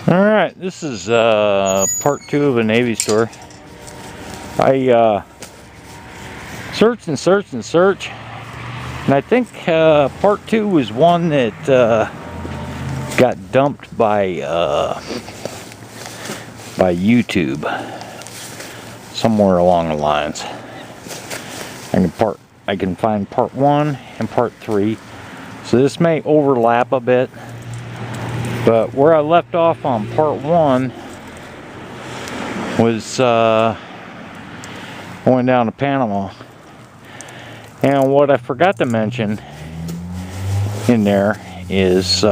Alright, this is part 2 of a Navy story. I searched and searched and searched, and I think part 2 was one that got dumped by YouTube somewhere along the lines. I can find part 1 and part 3, so this may overlap a bit. But where I left off on part 1 was going down to Panama. And what I forgot to mention in there is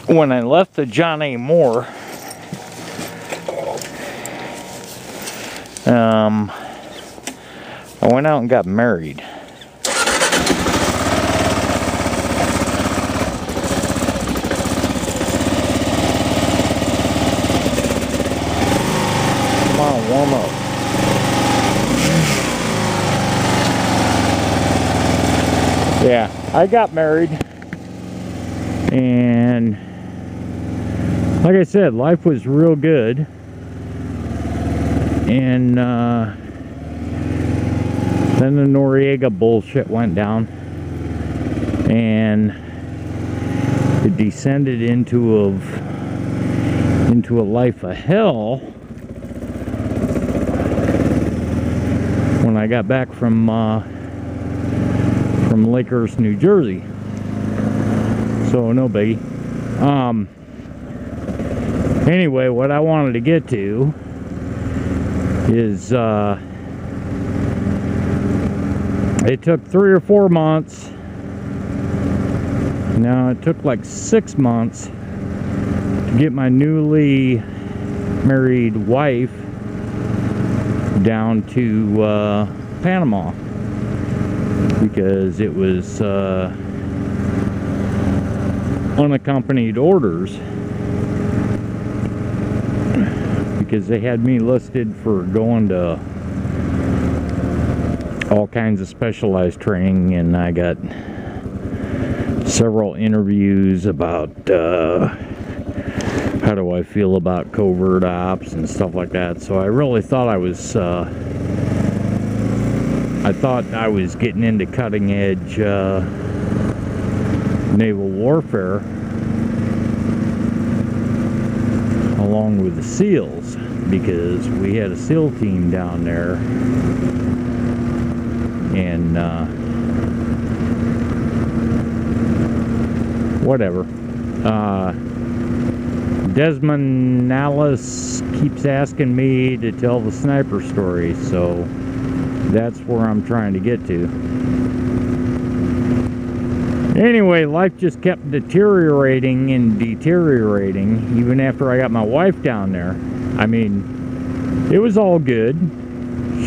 when I left the John A. Moore, I went out and got married. Warm up. Yeah, I got married, and like I said, life was real good, and then the Noriega bullshit went down, and it descended into a life of hell when I got back from Lakehurst, New Jersey. So no biggie. Anyway, what I wanted to get to is it took 3 or 4 months. Now it took like 6 months to get my newly married wife down to Panama, because it was unaccompanied orders, because they had me listed for going to all kinds of specialized training, and I got several interviews about how do I feel about covert ops and stuff like that. So I really thought I was getting into cutting edge naval warfare along with the SEALs, because we had a SEAL team down there, and whatever. Desmond Nallis keeps asking me to tell the sniper story, so that's where I'm trying to get to. Anyway, life just kept deteriorating and deteriorating, even after I got my wife down there. I mean, it was all good.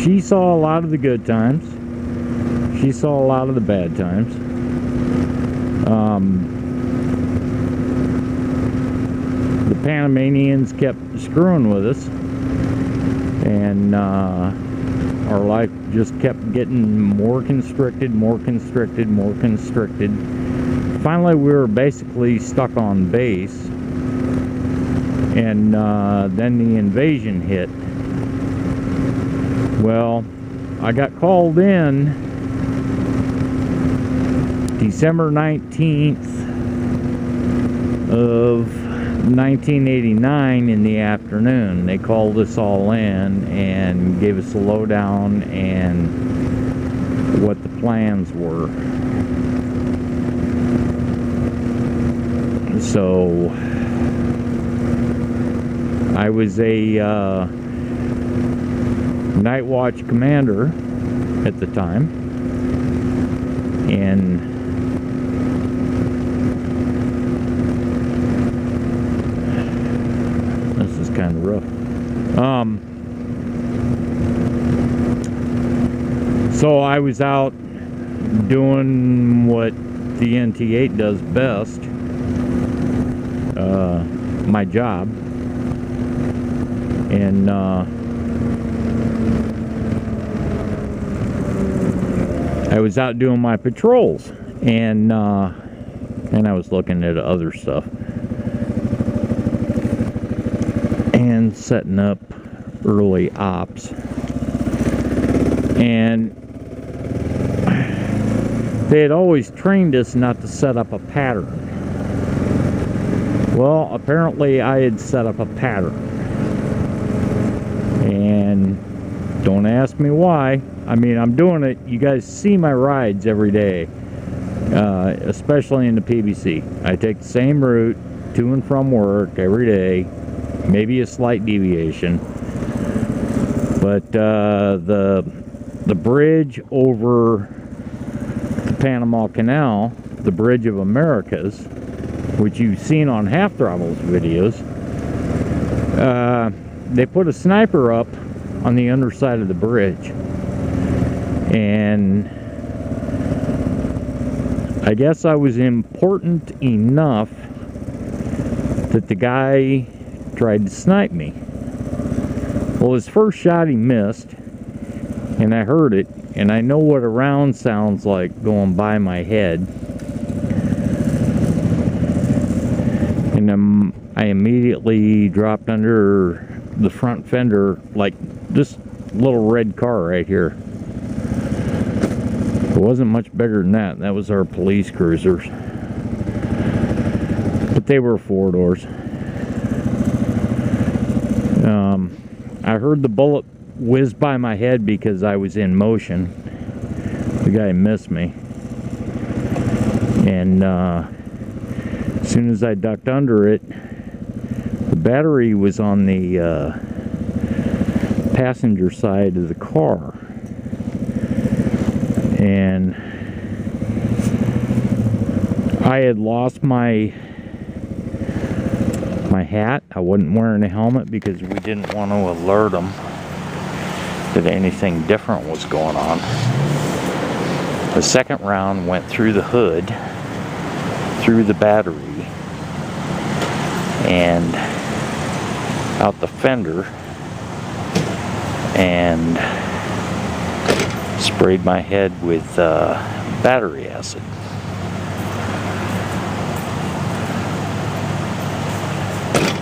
She saw a lot of the good times. She saw a lot of the bad times. The Panamanians kept screwing with us, and our life just kept getting more constricted, more constricted, more constricted. Finally, we were basically stuck on base, and then the invasion hit. Well, I got called in December 19th of 1989 in the afternoon. They called us all in and gave us a lowdown and what the plans were. So I was a night watch commander at the time, and kind of rough. So I was out doing what the NT8 does best, my job, and I was out doing my patrols, And I was looking at other stuff and setting up early ops. And they had always trained us not to set up a pattern. Well, apparently I had set up a pattern. And don't ask me why. I mean, I'm doing it. You guys see my rides every day, especially in the PBC. I take the same route to and from work every day, maybe a slight deviation. But the bridge over the Panama Canal, the Bridge of Americas, which you've seen on Half Throttle's videos, they put a sniper up on the underside of the bridge. And I guess I was important enough that the guy tried to snipe me. Well, his first shot he missed, and I heard it, and I know what a round sounds like going by my head. And I immediately dropped under the front fender, like this little red car right here. It wasn't much bigger than that. That was our police cruisers. But they were four doors. I heard the bullet whiz by my head because I was in motion. The guy missed me. And as soon as I ducked under it, the battery was on the passenger side of the car. And I had lost my hat. I wasn't wearing a helmet because we didn't want to alert them that anything different was going on. The second round went through the hood, through the battery, and out the fender, and sprayed my head with battery acid.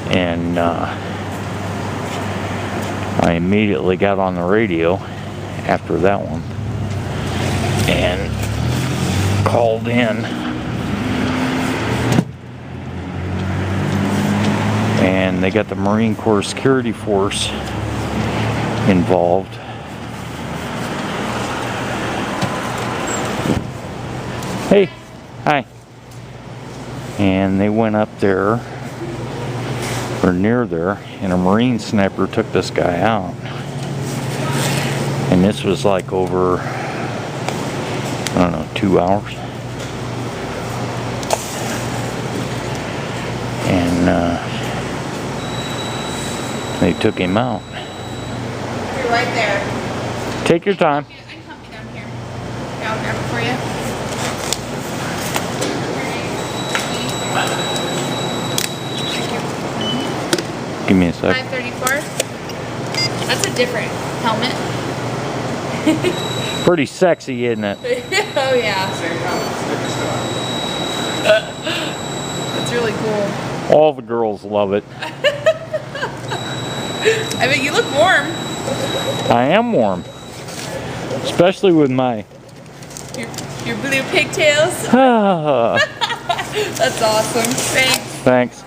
And I immediately got on the radio after that one and called in, and they got the Marine Corps security force involved. Hey, hi. And they went up there, or near there, and a Marine sniper took this guy out. And this was like over, I don't know, 2 hours. And they took him out. You're right there. Take your time. I can help you down here. Yeah, I'll grab it for you. Give me a sec. 534. That's a different helmet. Pretty sexy, isn't it? Oh yeah. That's really cool. All the girls love it. I mean, you look warm. I am warm. Especially with my... Your blue pigtails. That's awesome. Thanks. Thanks.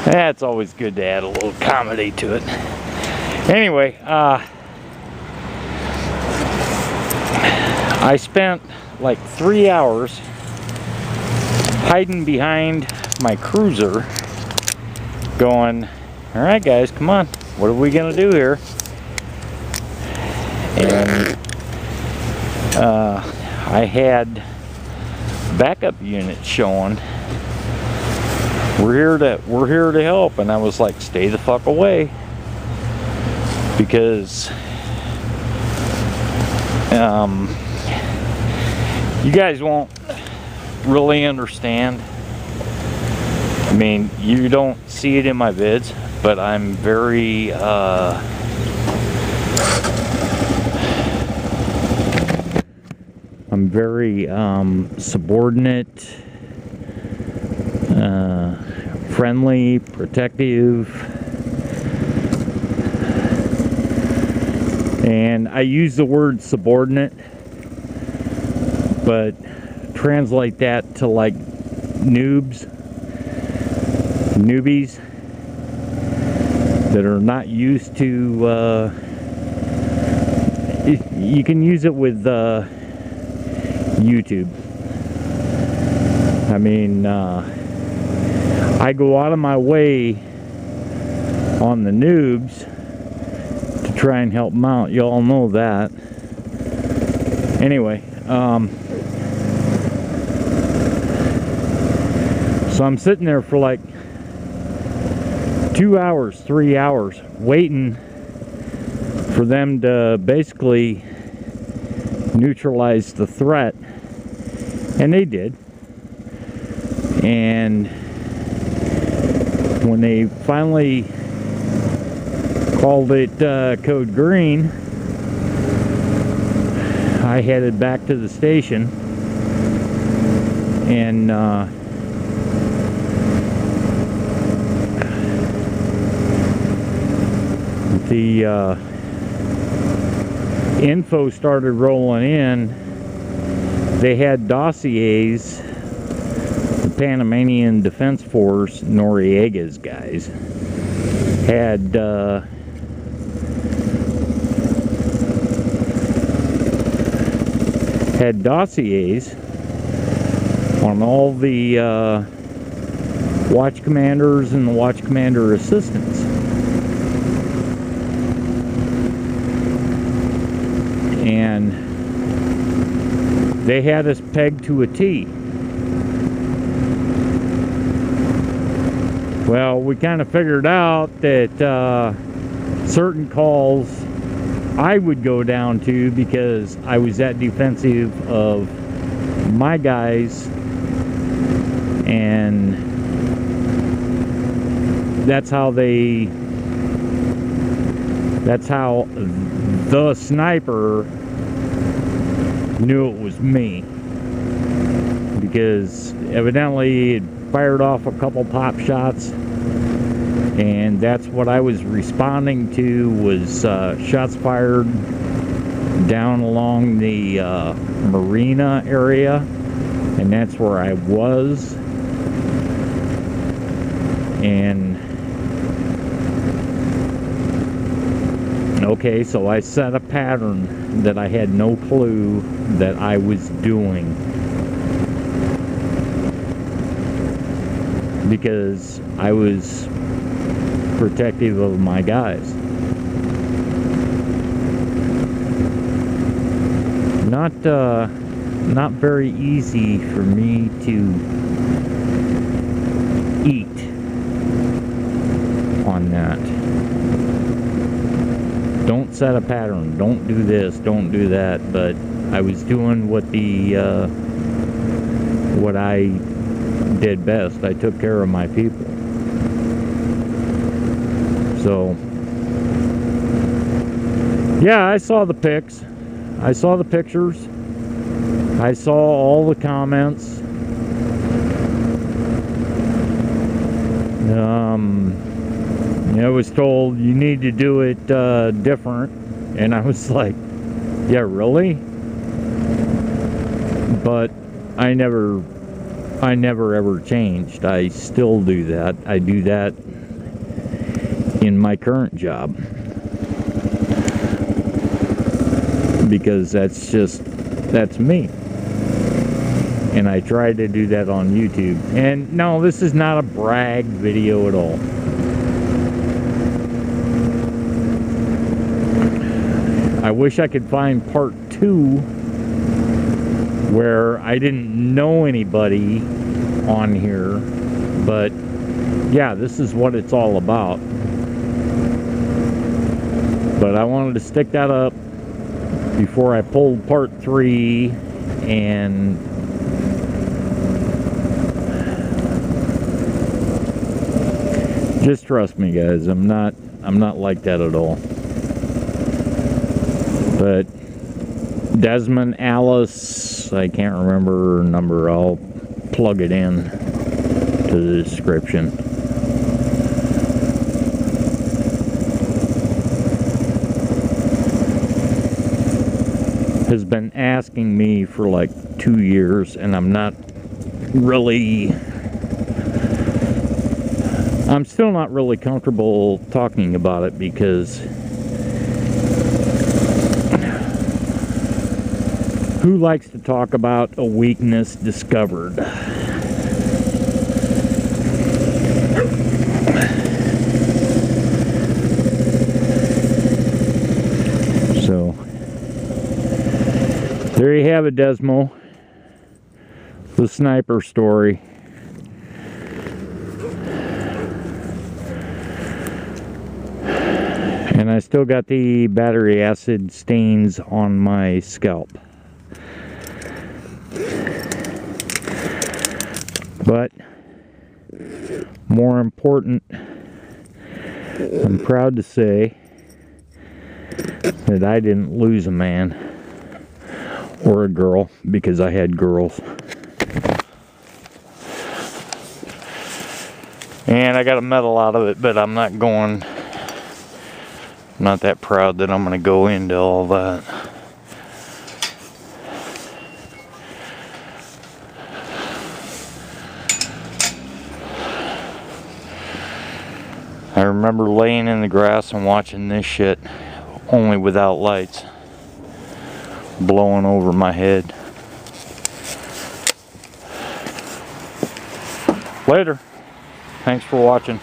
That's always good to add a little comedy to it. Anyway, I spent like 3 hours hiding behind my cruiser going, all right guys, come on, what are we gonna do here? And I had backup units showing, we're here to help, and I was like, stay the fuck away, because you guys won't really understand. I mean, you don't see it in my vids, but I'm very I'm very subordinate, friendly, protective, and I use the word subordinate, but translate that to like newbies that are not used to, you can use it with YouTube. I mean, I go out of my way on the noobs to try and help them out. You all know that. Anyway, so I'm sitting there for like 2 hours, 3 hours, waiting for them to basically neutralize the threat, and they did. And when they finally called it code green, I headed back to the station, and the info started rolling in. They had dossiers, the Panamanian Defense Force, Noriega's guys, had dossiers on all the watch commanders and the watch commander assistants. And they had us pegged to a T. Well, we kind of figured out that certain calls I would go down to because I was that defensive of my guys, and that's how the sniper knew it was me, because evidently it fired off a couple pop shots, and that's what I was responding to, was shots fired down along the marina area, and that's where I was. And okay, so I set a pattern that I had no clue that I was doing, because I was protective of my guys. Not very easy for me to eat on that. Don't set a pattern, don't do this, don't do that, but I was doing what I did best. I took care of my people. So yeah, I saw the pics, I saw the pictures, I saw all the comments. I was told you need to do it different, and I was like, yeah, really? But I never ever changed. I still do that. I do that in my current job, because that's me. And I try to do that on YouTube. And no, this is not a brag video at all. I wish I could find part 2 where I didn't know anybody on here, but yeah, this is what it's all about. But I wanted to stick that up before I pulled part 3, and just trust me, guys, I'm not like that at all. But Desmond Alice, I can't remember her number, I'll plug it in to the description. Has been asking me for like 2 years, and I'm still not really comfortable talking about it, because who likes to talk about a weakness discovered? So there you have it, Desmo. The sniper story. And I still got the battery acid stains on my scalp. But more important, I'm proud to say that I didn't lose a man or a girl, because I had girls. And I got a medal out of it, but I'm not that proud that I'm going to go into all that. I remember laying in the grass and watching this shit, only without lights, blowing over my head. Later. Thanks for watching.